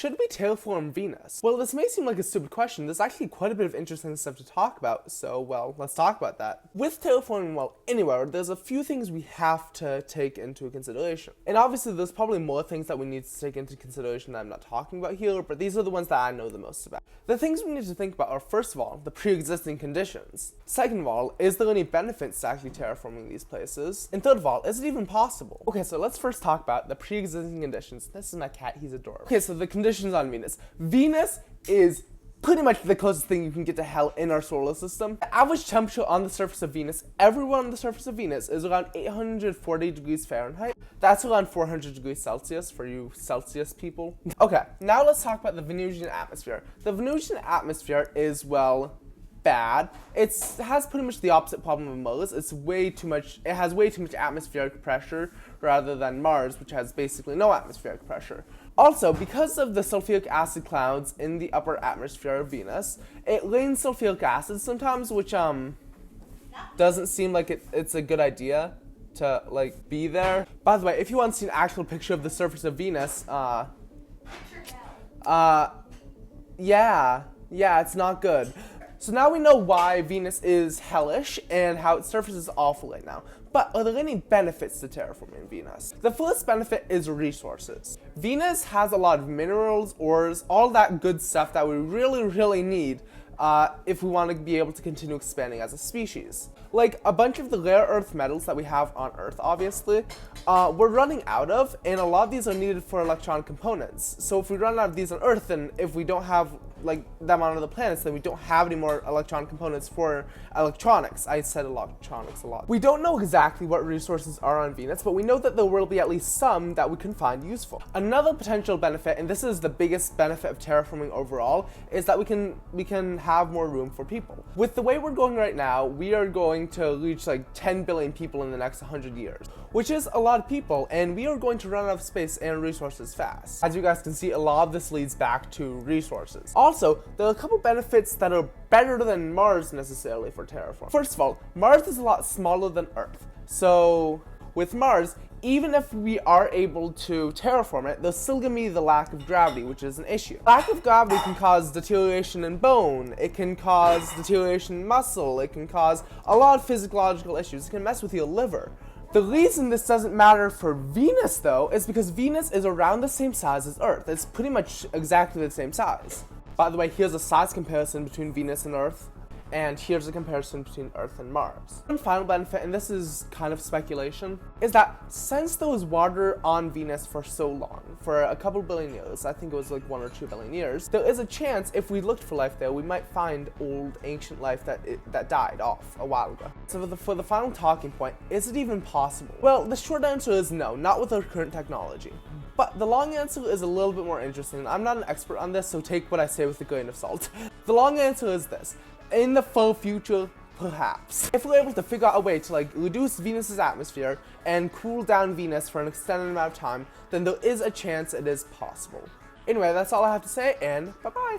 Should we terraform Venus? Well, this may seem like a stupid question. There's actually quite a bit of interesting stuff to talk about, so, well, let's talk about that. With terraforming, well, anywhere, there's a few things we have to take into consideration. And obviously, there's probably more things that we need to take into consideration that I'm not talking about here, but these are the ones that I know the most about. The things we need to think about are, first of all, the pre-existing conditions. Second of all, is there any benefits to actually terraforming these places? And third of all, is it even possible? Okay, so let's first talk about the pre-existing conditions. This is my cat, he's adorable. Okay, so the conditions on Venus. Venus is pretty much the closest thing you can get to hell in our solar system. The average temperature on the surface of Venus, everywhere on the surface of Venus, is around 840 degrees Fahrenheit. That's around 400 degrees Celsius for you Celsius people. Okay, now let's talk about the Venusian atmosphere. The Venusian atmosphere is, well, bad. It has pretty much the opposite problem of Mars. It has way too much atmospheric pressure rather than Mars, which has basically no atmospheric pressure. Also, because of the sulfuric acid clouds in the upper atmosphere of Venus, it rains sulfuric acid sometimes, which doesn't seem like it's a good idea to like be there. By the way, if you want to see an actual picture of the surface of Venus, yeah, it's not good. So now we know why Venus is hellish and how its surface is awful right now. But are there any benefits to terraforming Venus? The first benefit is resources. Venus has a lot of minerals, ores, all that good stuff that we really need if we want to be able to continue expanding as a species. Like a bunch of the rare earth metals that we have on Earth, obviously, we're running out of, and a lot of these are needed for electronic components. So if we run out of these on Earth, then if we don't have like them on other planets, then we don't have any more electronic components for electronics. I said electronics a lot. We don't know exactly what resources are on Venus, but we know that there will be at least some that we can find useful. Another potential benefit, and this is the biggest benefit of terraforming overall, is that we can have more room for people. With the way we're going right now, we are going to reach like 10 billion people in the next 100 years, which is a lot of people, and we are going to run out of space and resources fast. As you guys can see, a lot of this leads back to resources. Also, there are a couple benefits that are better than Mars necessarily for terraform. First of all, Mars is a lot smaller than Earth. So with Mars, even if we are able to terraform it, there's still gonna be the lack of gravity, which is an issue. Lack of gravity can cause deterioration in bone, it can cause deterioration in muscle, it can cause a lot of physiological issues, it can mess with your liver. The reason this doesn't matter for Venus, though, is because Venus is around the same size as Earth. It's pretty much exactly the same size. By the way, here's a size comparison between Venus and Earth, and here's a comparison between Earth and Mars. One final benefit, and this is kind of speculation, is that since there was water on Venus for so long, for a couple billion years, I think it was like 1 or 2 billion years, there is a chance if we looked for life there, we might find old ancient life that died off a while ago. So for the final talking point, is it even possible? Well, the short answer is no, not with our current technology. But the long answer is a little bit more interesting. I'm not an expert on this, so take what I say with a grain of salt. The long answer is this. In the far future, perhaps. If we're able to figure out a way to like reduce Venus's atmosphere and cool down Venus for an extended amount of time, then there is a chance it is possible. Anyway, that's all I have to say, and bye-bye.